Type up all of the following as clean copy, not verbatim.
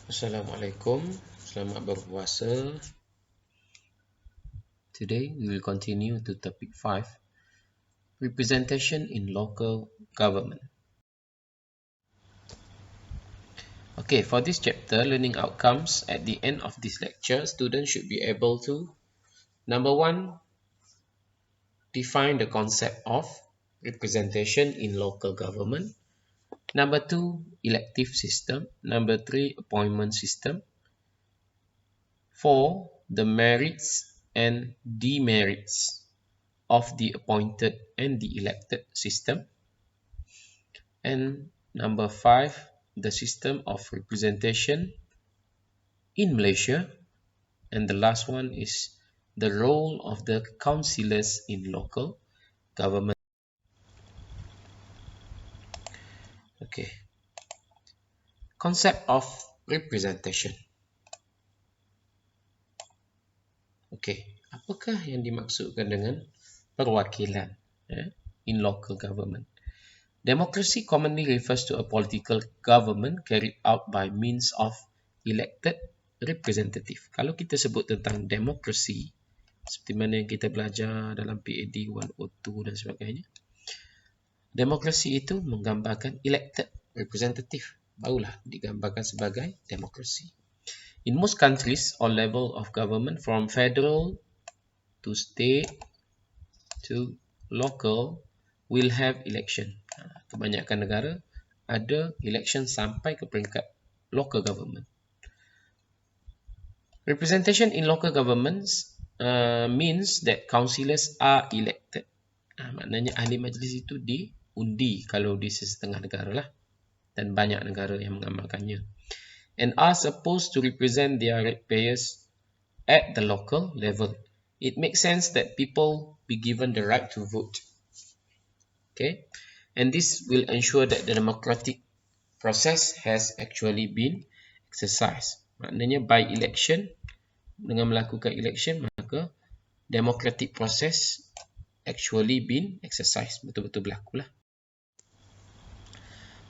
Assalamualaikum, selamat berpuasa. Today we will continue to topic 5, representation in local government. Okay, for this chapter, learning outcomes, at the end of this lecture, students should be able to, number 1, define the concept of representation in local government. Number 2, elective system. Number 3, appointment system. 4, the merits and demerits of the appointed and the elected system. And number 5, the system of representation in Malaysia. And the last one is the role of the councillors in local government. Okay. Concept of representation. Okay, apakah yang dimaksudkan dengan perwakilan in local government? Democracy commonly refers to a political government carried out by means of elected representative. Kalau kita sebut tentang demokrasi, seperti mana yang kita belajar dalam PAD 102 dan sebagainya, demokrasi itu menggambarkan elected representative, barulah digambarkan sebagai demokrasi. In most countries, all level of government from federal to state to local will have election. Kebanyakan negara ada election sampai ke peringkat local government. Representation in local governments means that councillors are elected. Maknanya ahli majlis itu diundi kalau di setengah negara lah, dan banyak negara yang mengamalkannya. And are supposed to represent their ratepayers at the local level. It makes sense that people be given the right to vote. Okay, and this will ensure that the democratic process has actually been exercised. Maknanya by election, dengan melakukan election, maka democratic process actually been exercised, betul-betul berlaku lah.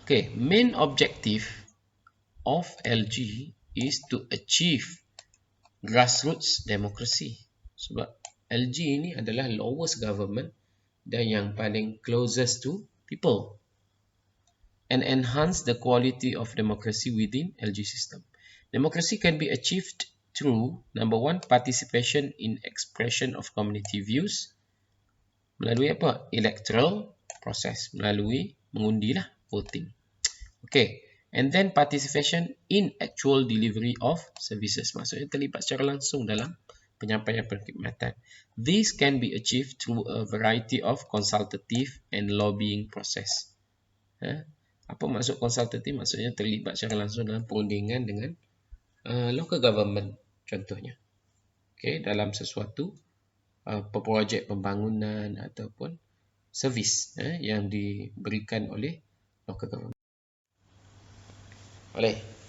Okay, main objective of LG is to achieve grassroots democracy. Sebab LG ini adalah lowest government dan yang paling closest to people, and enhance the quality of democracy within LG system. Democracy can be achieved through, number 1, participation in expression of community views. Melalui apa? Electoral process, melalui mengundilah, voting. Okay, and then participation in actual delivery of services. Maksudnya terlibat secara langsung dalam penyampaian perkhidmatan. This can be achieved through a variety of consultative and lobbying process. Apa maksud konsultatif? Maksudnya terlibat secara langsung dalam perundingan dengan local government, contohnya. Okay, dalam sesuatu projek pembangunan ataupun servis yang diberikan oleh local government.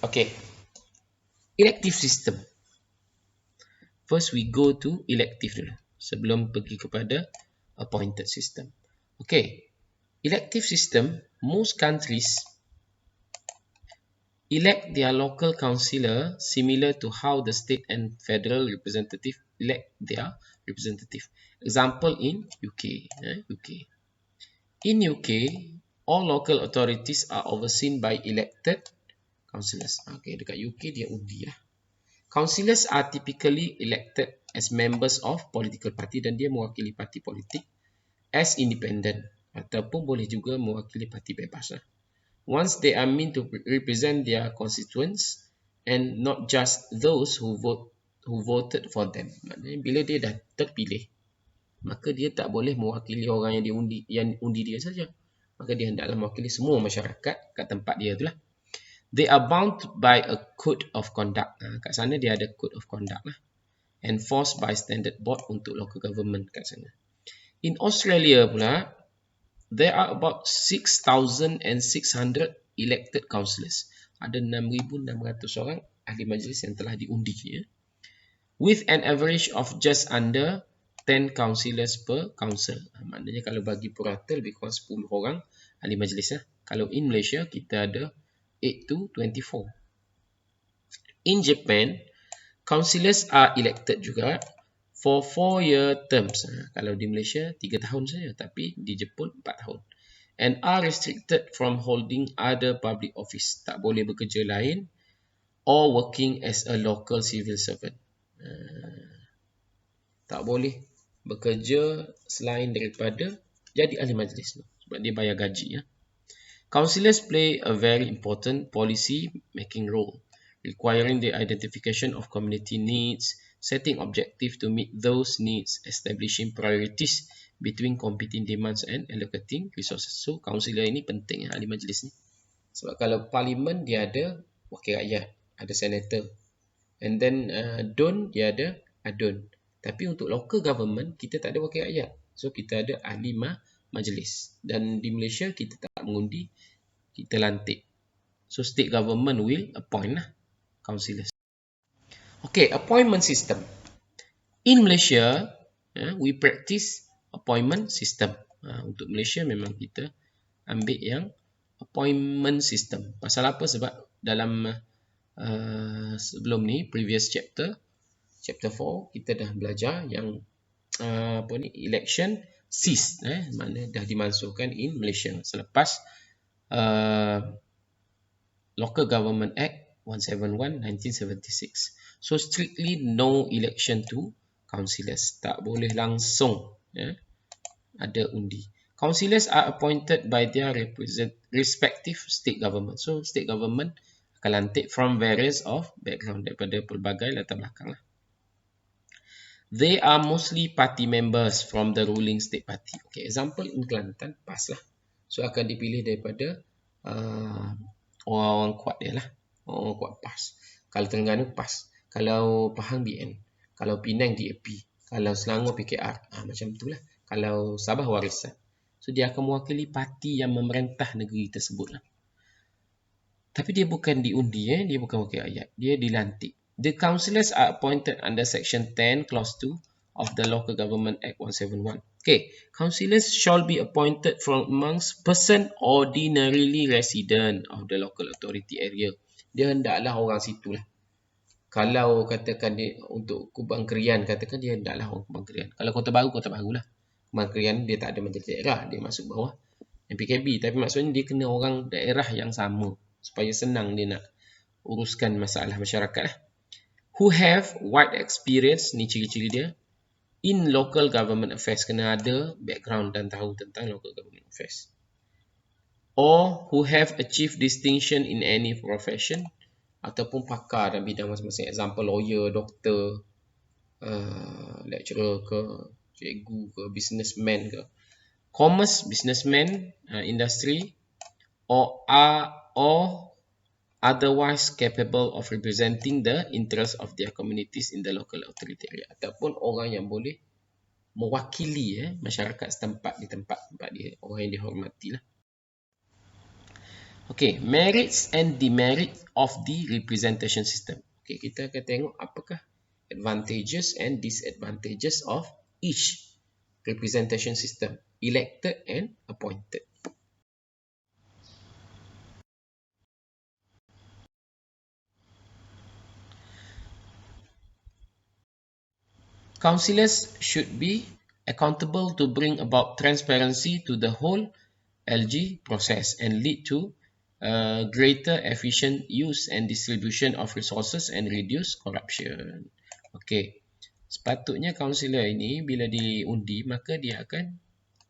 Okay. Elective system. First we go to elective dulu, sebelum pergi kepada appointed system. Okay. Elective system, most countries elect their local councillor similar to how the state and federal representative elect their representative. Example in UK. In UK, all local authorities are overseen by elected councillors. Okay, dekat UK dia undi lah. Councillors are typically elected as members of political party dan dia mewakili parti politik as independent, ataupun boleh juga mewakili parti bebas lah. Once they are meant to represent their constituents and not just those who voted for them. Maknanya bila dia dah terpilih, maka dia tak boleh mewakili orang yang undi dia saja. Maka dia hendaklah mewakili semua masyarakat kat tempat dia itulah. They are bound by a code of conduct. Kat sana dia ada code of conduct lah, enforced by standard board untuk local government kat sana. In Australia pula, there are about 6,600 elected councillors. Ada 6,600 orang ahli majlis yang telah diundi ya. With an average of just under 10 councillors per council. Maknanya kalau bagi purata lebih kurang 10 orang ahli majlis. Kalau in Malaysia kita ada 8 to 24. In Japan, councillors are elected juga for 4-year terms. Kalau di Malaysia 3 tahun saja, tapi di Jepun 4 tahun. And are restricted from holding other public office. Tak boleh bekerja lain or working as a local civil servant. Tak boleh bekerja selain daripada jadi ahli majlis sebab dia bayar gaji. Councillors play a very important policy making role, requiring the identification of community needs, setting objectives to meet those needs, establishing priorities between competing demands and allocating resources. So, councillor ini penting ahli majlis ni. Sebab kalau parlimen dia ada wakil rakyat, ada senator. And then DUN dia ada ADUN. Tapi untuk local government kita tak ada wakil rakyat. So kita ada ahli majlis. Dan di Malaysia kita tak mengundi, kita lantik. So state government will appoint councillors. Okay, appointment system. In Malaysia, we practice appointment system. Untuk Malaysia memang kita ambil yang appointment system. Pasal apa? Sebab dalam sebelum ni, previous chapter 4, kita dah belajar yang election cease, mana dah dimansuhkan in Malaysia selepas Local Government Act 171 1976. So strictly no election to councillors, tak boleh langsung ada undi. Councillors are appointed by their respective state government. So state government akan lantik from various of background, daripada pelbagai latar belakang lah. They are mostly party members from the ruling state party. Okay, example in Kelantan, PAS lah. So akan dipilih daripada orang-orang kuat dia lah. Orang kuat PAS. Kalau Terengganu PAS. Kalau Pahang BN. Kalau Penang DAP. Kalau Selangor PKR. Macam itulah. Kalau Sabah Warisan. So dia akan mewakili parti yang memerintah negeri tersebut lah. Tapi dia bukan diundi, dia bukan wakil rakyat. Dia dilantik. The councillors are appointed under Section 10, Clause 2 of the Local Government Act 171. Okay, councillors shall be appointed from amongst person ordinarily resident of the local authority area. Dia hendaklah orang situ lah. Kalau katakan dia untuk Kubang Krian, katakan dia hendaklah orang Kubang Krian. Kalau Kota Baru lah. Kubang Krian dia tak ada majlis daerah, dia masuk bawah MPKB. Tapi maksudnya dia kena orang daerah yang sama supaya senang dia nak uruskan masalah masyarakat lah. Who have wide experience, ni ciri-ciri dia, in local government affairs, kena ada background dan tahu tentang local government affairs. Or who have achieved distinction in any profession, ataupun pakar dalam bidang masing-masing. Example, lawyer, doktor, lecturer ke, cikgu ke, businessman ke. Commerce, businessman, industry, or otherwise capable of representing the interests of their communities in the local authority area, ataupun orang yang boleh mewakili masyarakat setempat di tempat dia, orang yang dihormati lah. Okay, merits and demerits of the representation system. Okay, kita akan tengok apakah advantages and disadvantages of each representation system, elected and appointed. Councillors should be accountable to bring about transparency to the whole LG process and lead to greater efficient use and distribution of resources and reduce corruption. Okay, sepatutnya councillor ini bila diundi maka dia akan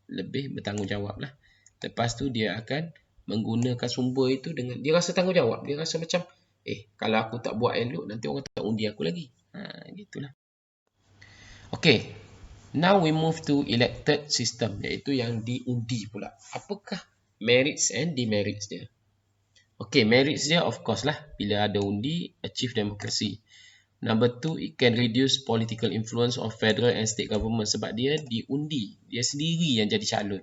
lebih bertanggungjawab lah. Lepas tu dia akan menggunakan sumber itu dengan dia rasa tanggungjawab. Dia rasa macam kalau aku tak buat elok nanti orang tak undi aku lagi. Gitulah. Okay, now we move to elected system, iaitu yang diundi pula. Apakah merits and demerits dia? Okay, merits dia of course lah, bila ada undi, achieve democracy. Number 2, it can reduce political influence of federal and state government sebab dia diundi, dia sendiri yang jadi calon.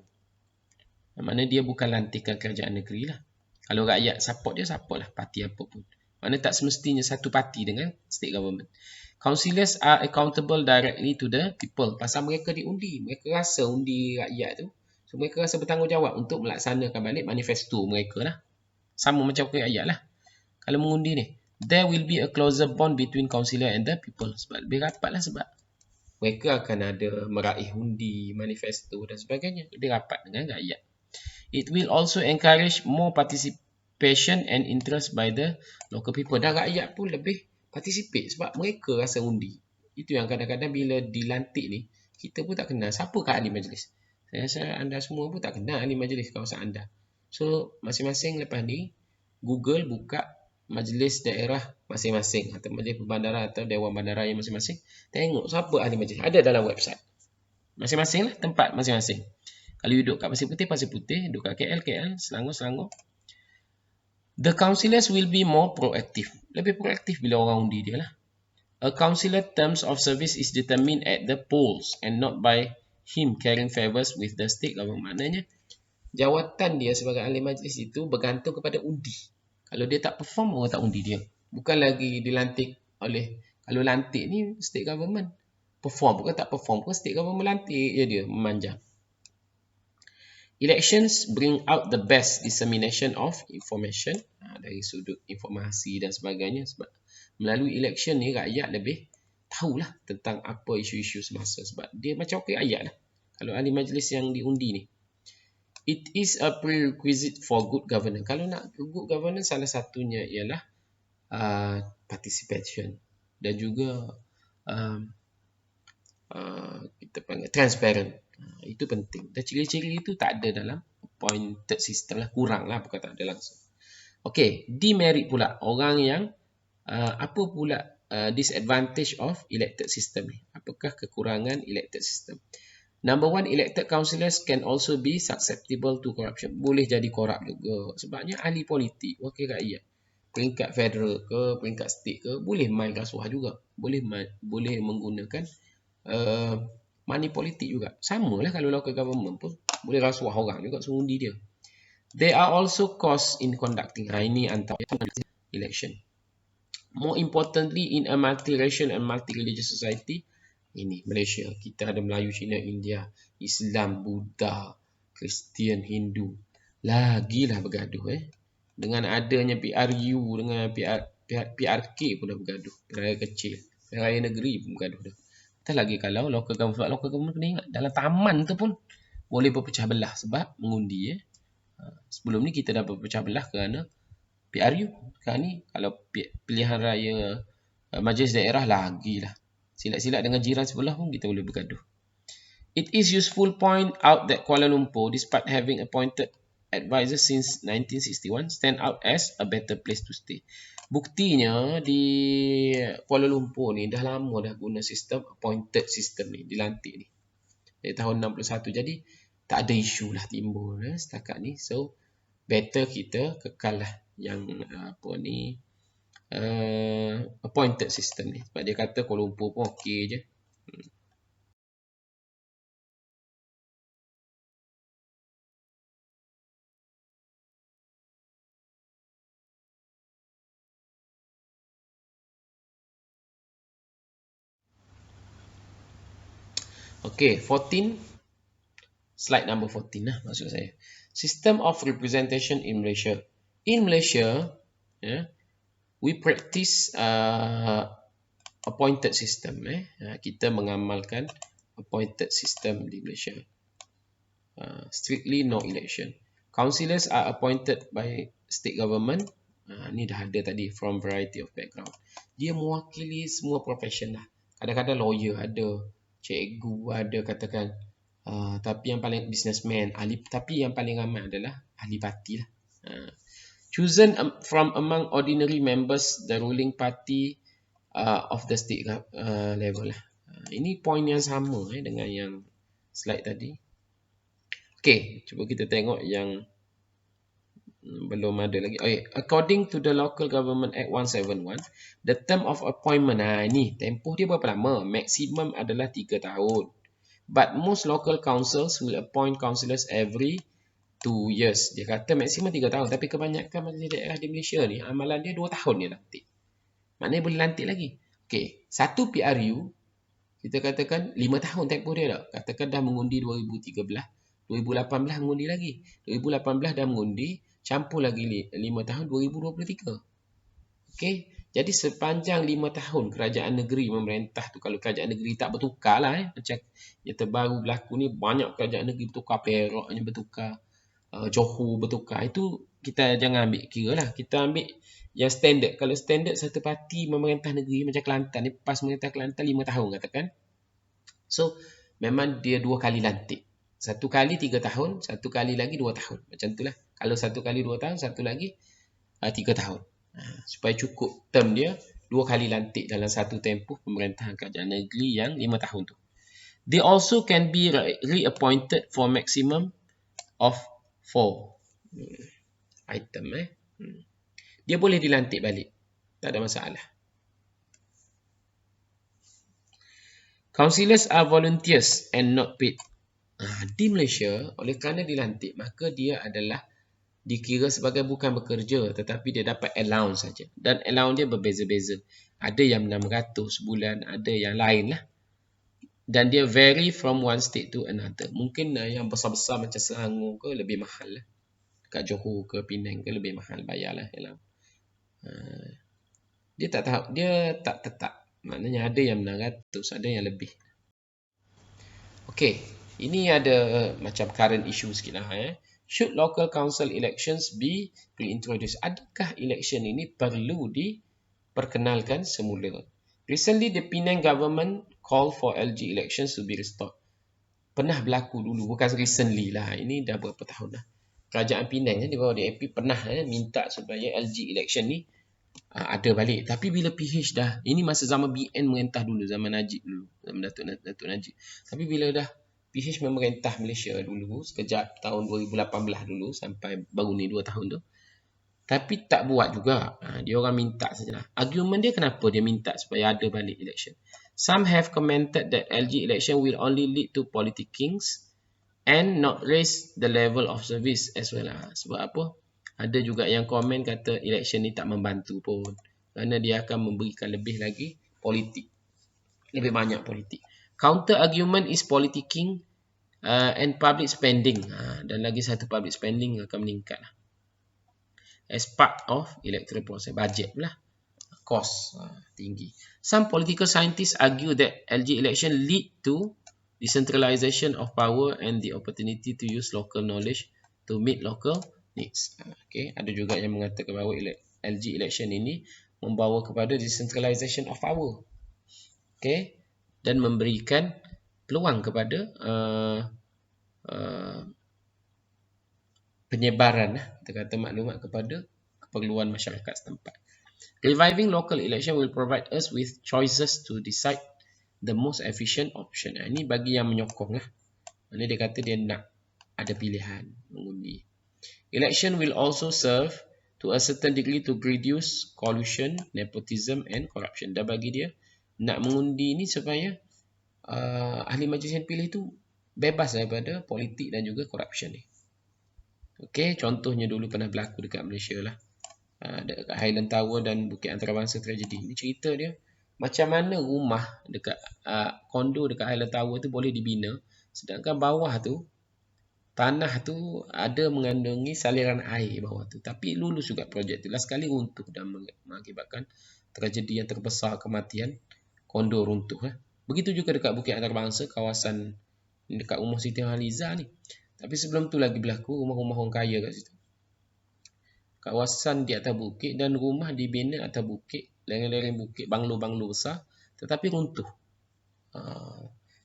Mana dia bukan lantikan kerajaan negeri lah. Kalau rakyat support dia, support lah parti apa pun. Mana tak semestinya satu parti dengan state government. Councillors are accountable directly to the people. Pasal mereka diundi. Mereka rasa undi rakyat tu. So mereka rasa bertanggungjawab untuk melaksanakan balik manifesto mereka lah. Sama macam rakyat lah. Kalau mengundi ni. there will be a closer bond between councillor and the people. Sebab lebih rapat lah, sebab mereka akan ada meraih undi, manifesto dan sebagainya. Lebih rapat dengan rakyat. It will also encourage more participation and interest by the local people. Dan rakyat pun lebih participate sebab mereka rasa undi. Itu yang kadang-kadang bila dilantik ni, kita pun tak kenal siapakah ahli majlis. Saya rasa anda semua pun tak kenal ahli majlis kawasan anda. So, masing-masing lepas ni, Google buka majlis daerah masing-masing atau majlis perbandaran atau dewan bandaraya masing-masing. Tengok siapa ahli majlis. Ada dalam website. Masing-masing lah, tempat masing-masing. Kalau duduk kat Pasir Putih, duduk kat KL, Selangor. The councillors will be more proactive. Lebih proaktif bila orang undi dia lah. A councillor terms of service is determined at the polls and not by him carrying favours with the state government. Maknanya, jawatan dia sebagai ahli majlis itu bergantung kepada undi. Kalau dia tak perform, orang tak undi dia. Bukan lagi dilantik oleh, kalau lantik ni state government. Perform, bukan tak perform, bukan state government lantik je dia, memanjang. Elections bring out the best dissemination of information, dari sudut informasi dan sebagainya, sebab melalui election ni rakyat lebih tahulah tentang apa isu-isu semasa, sebab dia macam wakil rakyat lah kalau ahli majlis yang diundi ni. It is a prerequisite for good governance. Kalau nak good governance, salah satunya ialah participation dan juga kita panggil transparent. Itu penting. Dan ciri-ciri itu tak ada dalam appointed system lah. Kurang lah, bukan tak ada langsung. Okey, demerit pula. Orang yang apa pula disadvantage of elected system ni? Apakah kekurangan elected system? Number one, elected councillors can also be susceptible to corruption. Boleh jadi korup juga. Sebabnya ahli politik, wakil rakyat, peringkat federal ke, peringkat state ke, boleh main rasuah juga. Boleh menggunakan money politik juga. Sama lah kalau local government pun boleh rasuah orang juga suruh undi dia. There are also costs in conducting. Ini antara election. More importantly, in a multiracial and multi-religious society, ini Malaysia, kita ada Melayu, Cina, India, Islam, Buddha, Kristian, Hindu. Lagilah bergaduh Dengan adanya PRU, dengan PRK pun dah bergaduh. Peraya kecil, peraya negeri pun bergaduh dah. Tak lagi kalau local government. Sebab local government kena ingat, dalam taman tu pun boleh berpecah belah sebab mengundi. Sebelum ni kita dah berpecah belah kerana PRU. Sekarang ni kalau pilihan raya majlis daerah lagilah. Silat-silat dengan jiran sebelah pun kita boleh bergaduh. It is useful point out that Kuala Lumpur, despite having appointed advisors since 1961, stand out as a better place to stay. Buktinya di Kuala Lumpur ni dah lama dah guna sistem appointed system ni, dilantik ni. Dari tahun 61. Jadi tak ada isu lah timbul setakat ni. So better kita kekal lah yang appointed system ni. Sebab dia kata Kuala Lumpur pun okey je. Okey, 14. Slide number 14 lah maksud saya. System of representation in Malaysia. In Malaysia, we practice appointed system. Kita mengamalkan appointed system di Malaysia. Strictly no election. Councillors are appointed by state government. Ni dah ada tadi, from variety of background. Dia mewakili semua profession lah. Kadang-kadang lawyer ada, cikgu ada, katakan. Tapi yang paling businessman, tapi yang paling ramai adalah ahli parti lah. Chosen from among ordinary members the ruling party of the state level lah. Ini point yang sama dengan yang slide tadi. Okey, cuba kita tengok yang belum ada lagi. Okay. According to the Local Government Act 171, the term of appointment, ini tempoh dia berapa lama? Maksimum adalah 3 tahun. But most local councils will appoint councillors every 2 years. Dia kata maksimum 3 tahun. Tapi kebanyakan majlis daerah di Malaysia ni, amalan dia 2 tahun dia lantik. Maknanya boleh lantik lagi. Okey, satu PRU, kita katakan 5 tahun tempoh dia dah. Katakan dah mengundi 2013, 2018 mengundi lagi. 2018 dah mengundi, campur lagi 5 tahun, 2023. Okey, Jadi sepanjang 5 tahun kerajaan negeri memerintah tu, kalau kerajaan negeri tak bertukar lah, macam yang terbaru berlaku ni, banyak kerajaan negeri bertukar, Peraknya bertukar, Johor bertukar, itu kita jangan ambil kira lah. Kita ambil yang standard. Kalau standard satu parti memerintah negeri macam Kelantan ni, PAS memerintah Kelantan 5 tahun katakan. So memang dia 2 kali lantik. Satu kali 3 tahun, satu kali lagi 2 tahun. Macam itulah. Kalau satu kali 2 tahun, satu lagi 3 tahun. Supaya cukup term dia 2 kali lantik dalam satu tempoh pemerintahan kerajaan negeri yang 5 tahun tu. They also can be reappointed for maximum of 4 item. Dia boleh dilantik balik. Tak ada masalah. Councillors are volunteers and not paid. Di Malaysia, oleh kerana dilantik, maka dia adalah dikira sebagai bukan bekerja, tetapi dia dapat allowance saja. Dan allowance dia berbeza-beza. Ada yang 600 sebulan, ada yang lain lah. Dan dia vary from one state to another. Mungkin yang besar-besar macam Selangor ke lebih mahal lah. Kat Johor ke Penang ke lebih mahal bayar lah allowance. Dia tak tahu, dia tak tetap. Maknanya ada yang 600, ada yang lebih. Okey, ini ada macam current issue sikit lah. Should local council elections be reintroduced? Adakah election ini perlu diperkenalkan semula? Recently, the Penang government called for LG elections to be restored. Pernah berlaku dulu, bukan recently lah. Ini dah berapa tahun dah. Kerajaan Penang di bawah DAP pernah minta supaya LG election ni ada balik. Tapi bila PH dah, ini masa zaman BN merintah dulu, zaman Najib dulu, zaman Datuk Najib. Tapi bila dah PH memerintah Malaysia dulu, sekejap tahun 2018 dulu, sampai baru ni 2 tahun tu, tapi tak buat juga. Dia orang minta sajalah. Argument dia kenapa dia minta supaya ada balik election. Some have commented that LG election will only lead to politicking and not raise the level of service as well. Sebab apa? Ada juga yang komen kata election ni tak membantu pun. Kerana dia akan memberikan lebih lagi politik. Lebih banyak politik. Counter argument is politicking and public spending. Dan lagi satu, public spending akan meningkat. As part of electoral process. Budget lah. Cost tinggi. Some political scientists argue that LG election lead to decentralization of power and the opportunity to use local knowledge to meet local needs. Okay. Ada juga yang mengatakan bahawa LG election ini membawa kepada decentralization of power. Okay. Dan memberikan peluang kepada penyebaran kata maklumat kepada keperluan masyarakat setempat. Reviving local election will provide us with choices to decide the most efficient option. Ini bagi yang menyokong lah. Dia kata dia nak ada pilihan mengundi. Election will also serve to a certain degree to reduce collusion, nepotism and corruption. Dan bagi dia nak mengundi ni supaya ahli majlis yang pilih tu bebas daripada politik dan juga corruption ni. Okey, contohnya dulu pernah berlaku dekat Malaysia lah. Dekat Highland Tower dan Bukit Antarabangsa tragedi. Ini cerita dia macam mana rumah dekat kondo dekat Highland Tower tu boleh dibina, sedangkan bawah tu tanah tu ada mengandungi saliran air bawah tu, tapi lulus juga projek tu. Last sekali runtuh dan mengakibatkan tragedi yang terbesar, kematian, kondo runtuh. Begitu juga dekat Bukit Antarabangsa, kawasan dekat rumah Siti Nurhaliza ni. Tapi sebelum tu lagi berlaku rumah-rumah orang kaya kat situ. Kawasan di atas bukit dan rumah dibina atas bukit, lereng-lereng bukit, banglo-banglo besar, tetapi runtuh.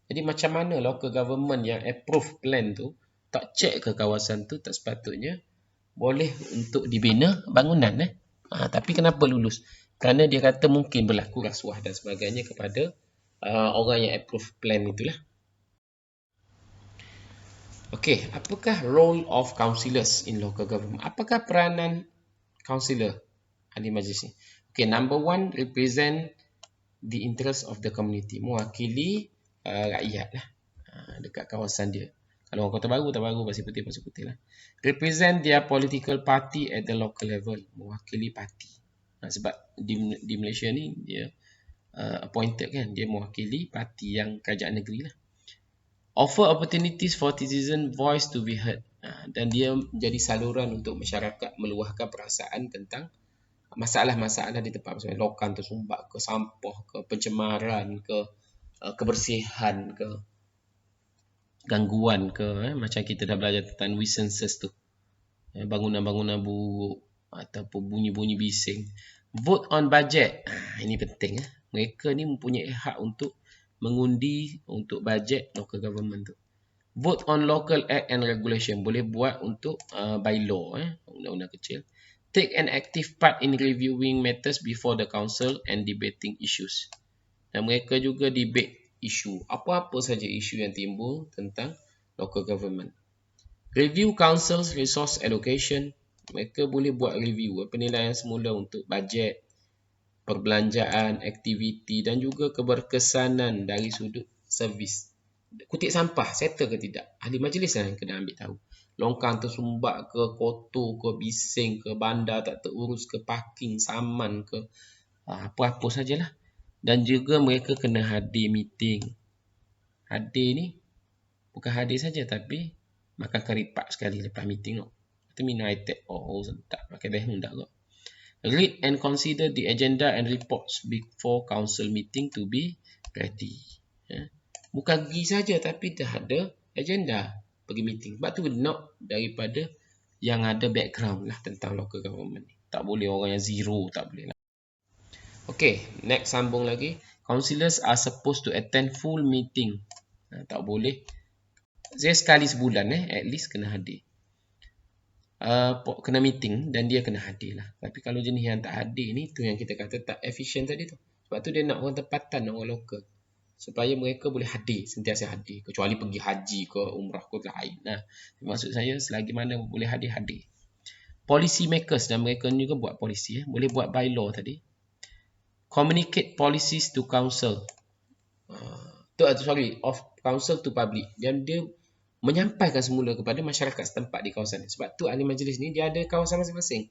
Jadi macam mana local government yang approve plan tu tak check ke kawasan tu, tak sepatutnya boleh untuk dibina bangunan. Tapi kenapa lulus? Kerana dia kata mungkin berlaku rasuah dan sebagainya kepada orang yang approve plan itulah. Okey, apakah role of councillors in local government? Apakah peranan councillor ahli majlis ni? Okey, number one, represent the interest of the community. Mewakili rakyat lah dekat kawasan dia. Kalau orang Kota Baru, Pasir Putih lah. Represent their political party at the local level. Mewakili parti. Sebab di Malaysia ni dia appointed kan. Dia mewakili parti yang kerajaan negeri lah. Offer opportunities for citizen voice to be heard. Dan dia menjadi saluran untuk masyarakat meluahkan perasaan tentang masalah-masalah di tempat, misalnya lokan tersumbat ke, sampah ke, pencemaran ke, kebersihan ke, gangguan ke, macam kita dah belajar tentang nuisances tu, bangunan-bangunan buruk ataupun bunyi-bunyi bising. Vote on budget. Ini penting. Mereka ni mempunyai hak untuk mengundi untuk bajet local government tu. Vote on local act and regulation. Boleh buat untuk bylaw, undang-undang kecil. Take an active part in reviewing matters before the council and debating issues. Dan mereka juga debate isu. Apa-apa saja isu yang timbul tentang local government. Review council's resource allocation. Mereka boleh buat review penilaian semula untuk bajet, perbelanjaan, aktiviti dan juga keberkesanan dari sudut servis. Kutip sampah, settle ke tidak? Ahli majlis lah yang kena ambil tahu. Longkang tersumbat ke, kotor ke, bising ke, bandar tak terurus ke, parking, saman ke, apa-apa sajalah. Dan juga mereka kena hadir meeting. Hadir ni bukan hadir saja tapi makan keripak sekali lepas meeting. Kita minum air tap. Tak pakai behung tak kok. Read and consider the agenda and reports before council meeting to be ready. Bukan pergi saja tapi dah ada agenda pergi meeting. Sebab tu note daripada yang ada background lah tentang local government ni. Tak boleh orang yang zero, tak boleh lah. Okay, next sambung lagi. Councillors are supposed to attend full meeting. Tak boleh. Saya sekali sebulan at least kena hadir. Kena meeting dan dia kena hadir lah. Tapi kalau jenis yang tak hadir ni, tu yang kita kata tak efisien tadi tu. Sebab tu dia nak orang tempatan, orang lokal. Supaya mereka boleh hadir, sentiasa hadir. Kecuali pergi haji ke umrah ke lain. Maksud saya selagi mana boleh hadir. Policy makers dan mereka juga buat polisi. Boleh buat bylaw tadi. Communicate policies to council. Of council to public. Dan dia menyampaikan semula kepada masyarakat setempat di kawasan. Sebab tu ahli majlis ni dia ada kawasan masing-masing.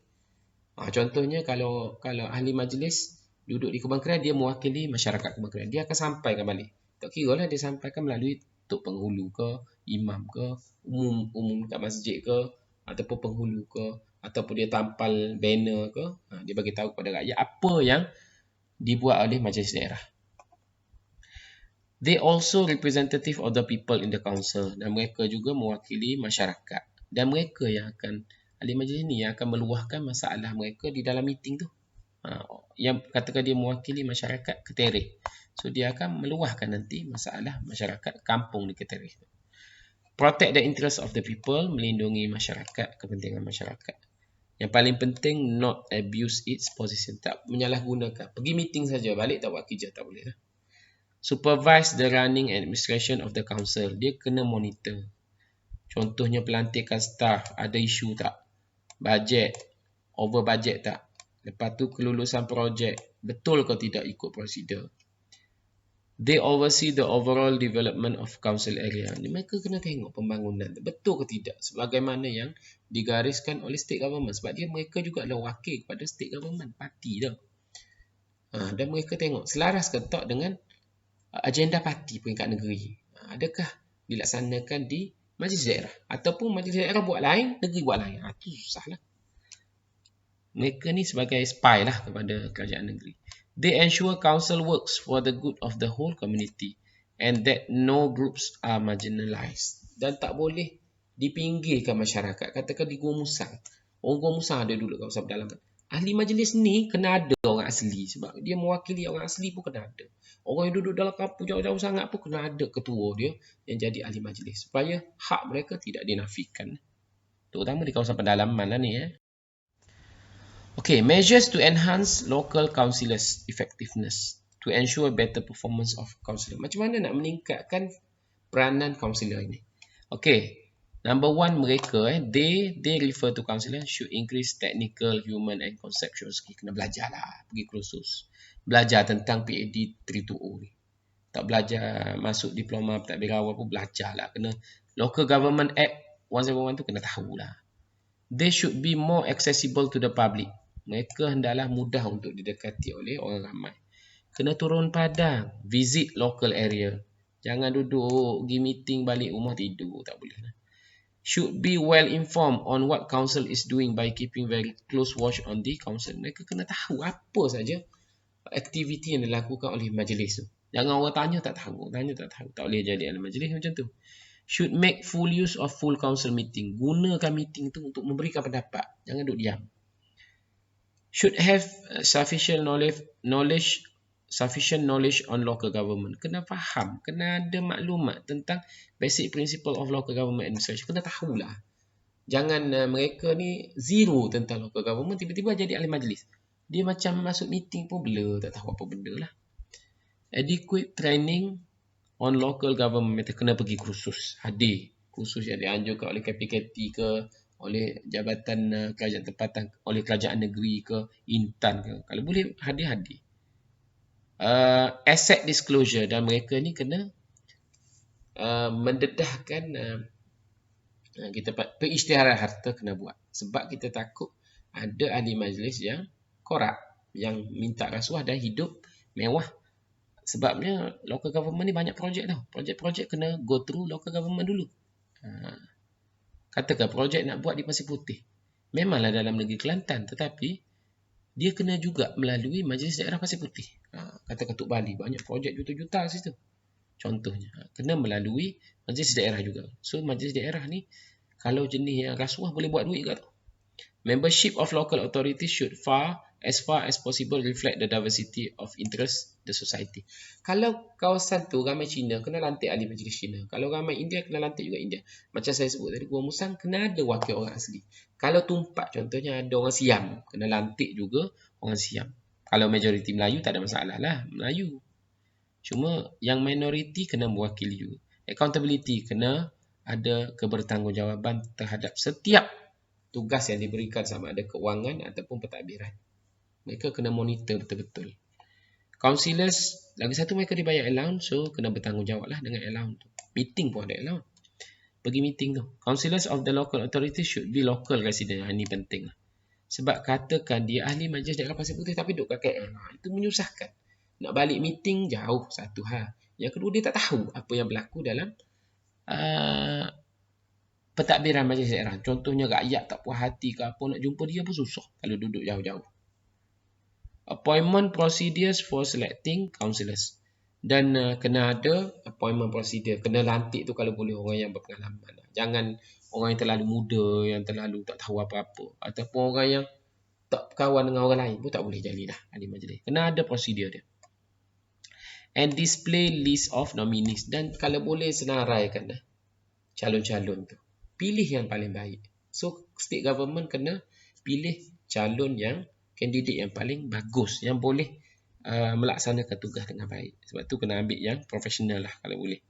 Contohnya kalau ahli majlis duduk di Kubang Kerai, dia mewakili masyarakat Kubang Kerai. Dia akan sampaikan balik. Tak kira lah dia sampaikan melalui tok penghulu ke, imam ke, umum kat masjid ke, ataupun penghulu ke, ataupun dia tampal banner ke. Dia bagi tahu kepada rakyat apa yang dibuat oleh majlis daerah. They also representative of the people in the council. Dan mereka juga mewakili masyarakat. Dan mereka yang akan, ahli majlis ni yang akan meluahkan masalah mereka di dalam meeting tu. Yang katakan dia mewakili masyarakat Ketereh. So dia akan meluahkan nanti masalah masyarakat kampung di Ketereh. Protect the interest of the people. Melindungi masyarakat, kepentingan masyarakat. Yang paling penting, not abuse its position. Tak menyalahgunakan. Pergi meeting saja, balik tak buat kerja, tak boleh lah. Supervise the running and administration of the council. Dia kena monitor. Contohnya pelantikan staff, ada isu tak? Bajet, over budget tak? Lepas tu kelulusan projek, betul ke tidak ikut prosedur? They oversee the overall development of council area. Mereka kena tengok pembangunan betul ke tidak sebagaimana yang digariskan oleh state government. Sebab mereka juga adalah wakil kepada state government, parti dah. Dan mereka tengok selaras ke tak dengan agenda parti peringkat negeri. Adakah dilaksanakan di majlis daerah? Ataupun majlis daerah buat lain, negeri buat lain. Itu susah lah. Mereka ni sebagai spy lah kepada kerajaan negeri. They ensure council works for the good of the whole community and that no groups are marginalized. Dan tak boleh dipinggirkan masyarakat. Katakan di Gua Musang. Orang Gua Musang ada duduk kawasan pedalaman. Ahli majlis ni kena ada orang asli. Sebab dia mewakili orang asli pun kena ada. Orang yang duduk dalam kampung jauh-jauh sangat pun kena ada ketua dia yang jadi ahli majlis. Supaya hak mereka tidak dinafikan. Terutama di kawasan pedalaman lah ni. Okay, measures to enhance local councillors' effectiveness to ensure better performance of councillor. Macam mana nak meningkatkan peranan councillor ini? Okay, number one, mereka they refer to councillor should increase technical, human and conceptual skill. Kena belajar lah, pergi kursus. Belajar tentang PAD 320 ni. Tak belajar masuk diploma pentadbir awal pun belajar lah. Kena Local Government Act 171 tu kena tahulah. They should be more accessible to the public. Mereka hendaklah mudah untuk didekati oleh orang ramai. Kena turun padang, visit local area. Jangan duduk pergi meeting balik rumah tidur, tak boleh lah. should be well informed on what council is doing by keeping very close watch on the council. Mereka kena tahu apa saja aktiviti yang dilakukan oleh majlis tu. Jangan orang tanya tak tahu, tak boleh jadi ahli majlis macam tu. Should make full use of full council meeting. Gunakan meeting tu untuk memberikan pendapat. Jangan duduk diam. Should have sufficient knowledge on local government. Kena faham, kena ada maklumat tentang basic principle of local government administration. Kena tahulah. Jangan mereka ni zero tentang local government, tiba-tiba jadi ahli majlis. Dia macam masuk meeting pun blur, tak tahu apa benda lah. Adequate training on local government matter. Kena pergi kursus, hadir kursus yang dianjurkan oleh KPKT ke, oleh Jabatan Kerajaan Tempatan, oleh Kerajaan Negeri ke, Intan ke. Kalau boleh hadir-hadir. Asset disclosure, dan mereka ni kena mendedahkan kita perisytiharan harta kena buat. Sebab kita takut ada ahli majlis yang korup, yang minta rasuah dan hidup mewah. Sebabnya local government ni banyak projek tau. Projek-projek kena go through local government dulu. Katakan projek nak buat di Pasir Putih, memanglah dalam negeri Kelantan, tetapi dia kena juga melalui Majlis Daerah Pasir Putih. Katakan Tok Bali, banyak projek juta-juta situ. Contohnya, kena melalui Majlis Daerah juga. So Majlis Daerah ni kalau jenis yang rasuah boleh buat duit juga tau. Membership of local authorities should as far as possible reflect the diversity of interest the society. Kalau kawasan tu ramai Cina, kena lantik ahli majlis Cina. Kalau ramai India, kena lantik juga India. Macam saya sebut tadi, Gua Musang kena ada wakil orang asli. Kalau Tumpak contohnya ada orang Siam, kena lantik juga orang Siam. Kalau majoriti Melayu tak ada masalah lah, Melayu. Cuma yang minoriti kena mewakili juga. Accountability, kena ada kebertanggungjawaban terhadap setiap tugas yang diberikan, sama ada keuangan ataupun pentadbiran. Mereka kena monitor betul-betul. Councillors, lagi satu mereka dibayar allowance, so kena bertanggungjawab lah dengan allowance tu. Meeting pun ada allowance. Pergi meeting tu. Councillors of the local authority should be local resident. Ini penting lah. Sebab katakan dia ahli Majlis Daerah Pasir Putih tapi duduk kat KL. Itu menyusahkan. Nak balik meeting jauh, satu hal. Yang kedua, dia tak tahu apa yang berlaku dalam pentadbiran Majlis Daerah. Contohnya rakyat tak puas hati ke apa, nak jumpa dia pun susah kalau duduk jauh-jauh. Appointment procedures for selecting councillors. Dan kena ada appointment procedure. Kena lantik tu kalau boleh orang yang berpengalaman. Jangan orang yang terlalu muda, yang terlalu tak tahu apa-apa. Ataupun orang yang tak kawan dengan orang lain pun tak boleh jadi dah ahli majlis. Kena ada prosedur dia. And display list of nominees. Dan kalau boleh senaraikan calon-calon tu. Pilih yang paling baik. So state government kena pilih calon yang kandidat yang paling bagus, yang boleh melaksanakan tugas dengan baik. Sebab tu kena ambil yang profesional lah kalau boleh.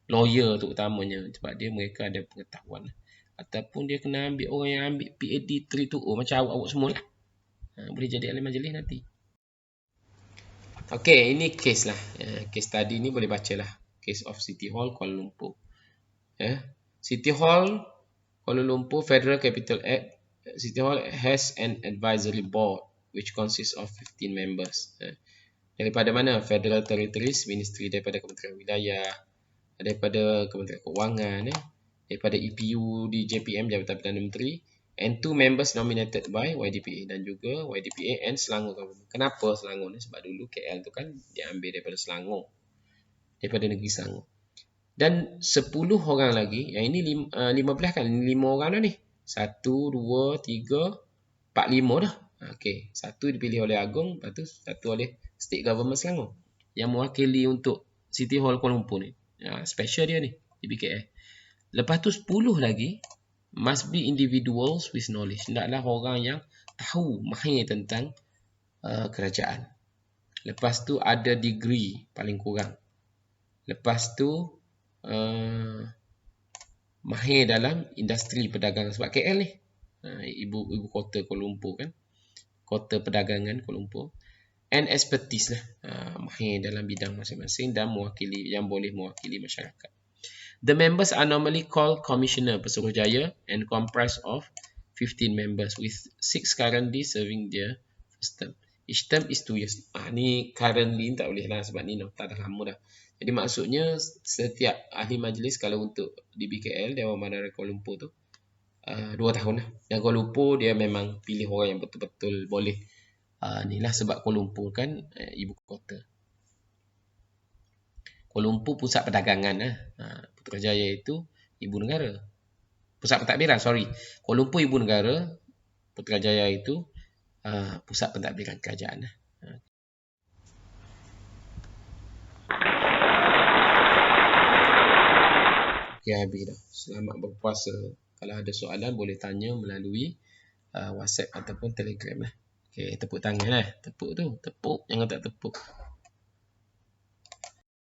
Lawyer tu utamanya, sebab mereka ada pengetahuan. Ataupun dia kena ambil orang yang ambil PhD 320 macam awak-awak semua lah. Boleh jadi ahli majlis nanti. Okey, ini case lah. Case tadi ni boleh baca lah. Case of City Hall Kuala Lumpur. City Hall Kuala Lumpur Federal Capital Act. City Hall has an advisory board which consists of 15 members. Daripada mana? Federal Territories Ministry, daripada Kementerian Wilayah, daripada Kementerian Kewangan, daripada EPU di JPM, Jabatan Perdana Menteri, and 2 members nominated by YDPA, dan juga YDPA and Selangor Government. Kenapa Selangor ni? Sebab dulu KL tu kan diambil daripada Selangor, daripada negeri Selangor. Dan 10 orang lagi, yang ini 15 kan, 5 orang dah ni. 1, 2, 3, 4, 5 dah. Okey, 1 dipilih oleh Agong, lepas tu 1 oleh State Government Selangor yang mewakili untuk City Hall Kuala Lumpur ni. Special dia ni, DBKL. Lepas tu 10 lagi must be individuals with knowledge. Hendaklah orang yang tahu, mahir tentang kerajaan. Lepas tu ada degree paling kurang. Lepas tu mahir dalam industri perdagangan, sebab KL ni ibu kota Kuala Lumpur kan, kota perdagangan Kuala Lumpur. And expertise lah, mahir dalam bidang masing-masing dan mewakili, yang boleh mewakili masyarakat. The members are normally called Commissioner Pesuruhjaya and comprise of 15 members with 6 currently serving their first term. Each term is 2 years. Ni currently tak boleh lah sebab ni nota dah lama dah. Jadi maksudnya setiap ahli majlis kalau untuk di BKL, Dewan Bandar Kuala Lumpur tu 2 tahun lah. Yang Kuala Lumpur dia memang pilih orang yang betul-betul boleh. Ni lah sebab Kuala Lumpur kan ibu kota. Kuala Lumpur pusat perdagangan lah. Putrajaya itu ibu negara. Pusat pentadbiran, sorry. Kuala Lumpur ibu negara, Putrajaya itu pusat pentadbiran kerajaan lah. Okay, habis dah. Selamat berpuasa. Kalau ada soalan boleh tanya melalui WhatsApp ataupun Telegram lah. Okay, tepuk tangan lah. Tepuk tu. Tepuk. Jangan tak tepuk.